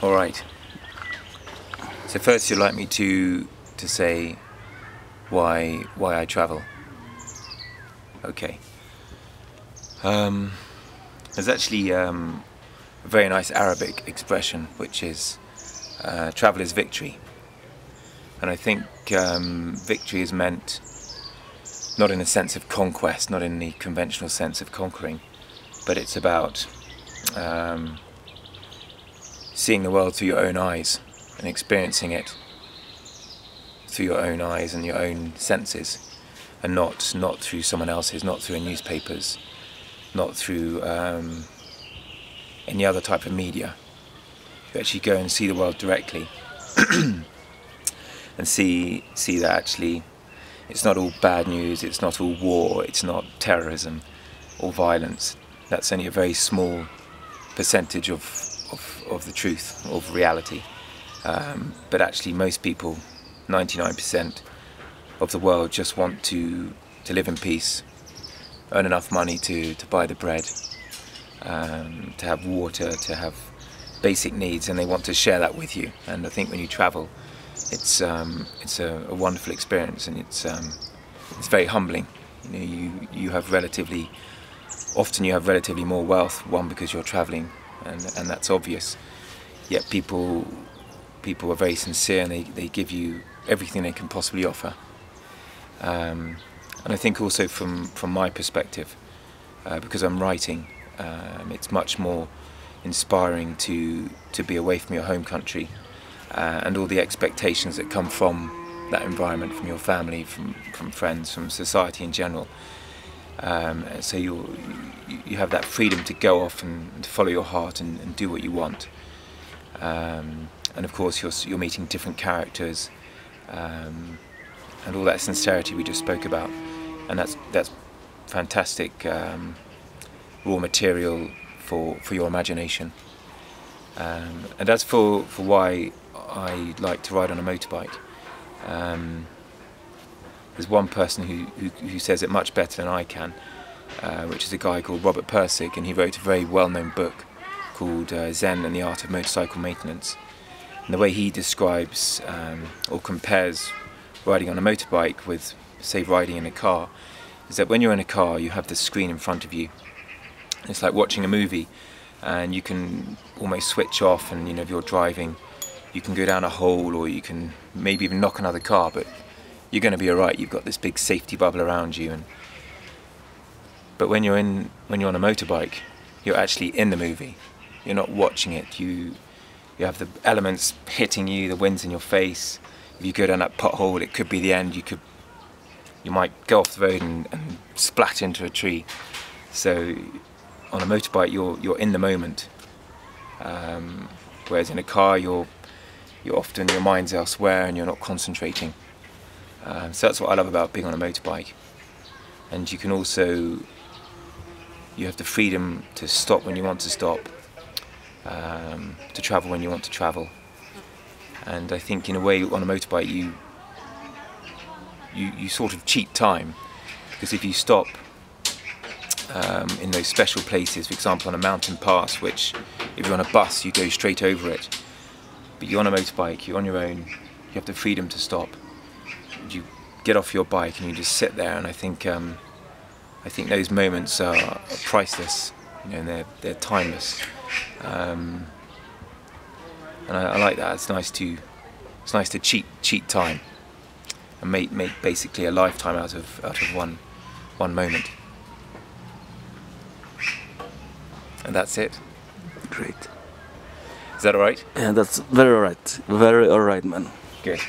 All right. So first, you'd like me to say why I travel. Okay. There's actually a very nice Arabic expression which is travel is victory, and I think victory is meant not in a sense of conquest, not in the conventional sense of conquering, but it's about seeing the world through your own eyes and experiencing it through your own eyes and your own senses, and not through someone else's, not through newspapers, not through any other type of media. You actually go and see the world directly and see that actually it's not all bad news, it's not all war, it's not terrorism or violence. That's only a very small percentage of the truth, of reality. But actually most people, 99% of the world, just want to live in peace, earn enough money to buy the bread, to have water, to have basic needs, and they want to share that with you. And I think when you travel, it's a wonderful experience, and it's very humbling. You know, you have relatively more wealth, one, because you're traveling, and that's obvious. Yet people are very sincere, and they give you everything they can possibly offer. And I think also from my perspective, because I'm writing, it's much more inspiring to be away from your home country and all the expectations that come from that environment, from your family, from friends, from society in general. So you have that freedom to go off and to follow your heart and do what you want. And of course you're meeting different characters, and all that sincerity we just spoke about, and that's fantastic raw material for your imagination. And as for why I like to ride on a motorbike, there's one person who says it much better than I can, which is a guy called Robert Persig, and he wrote a very well-known book called Zen and the Art of Motorcycle Maintenance. And the way he describes or compares riding on a motorbike with, say, riding in a car, is that when you're in a car you have the screen in front of you. It's like watching a movie, and you can almost switch off, and if you're driving you can go down a hole, or you can maybe even knock another car, but you're going to be alright. You've got this big safety bubble around you. But when you're on a motorbike, you're actually in the movie. You're not watching it. You have the elements hitting you, the wind's in your face. If you go down that pothole, it could be the end. You might go off the road and splat into a tree. So on a motorbike, you're in the moment. Whereas in a car, you're often, your mind's elsewhere and you're not concentrating. So that's what I love about being on a motorbike. And you can also, you have the freedom to stop when you want to stop, to travel when you want to travel. And I think in a way on a motorbike you sort of cheat time, because if you stop in those special places, for example on a mountain pass, which if you're on a bus you go straight over it, but you're on a motorbike, you're on your own, you have the freedom to stop. You get off your bike and you just sit there, and I think those moments are priceless, and they're timeless. And I like that. It's nice to cheat time and make basically a lifetime out of one moment. And that's it. Great. Is that all right? Yeah, that's very alright. Very alright, man. Good.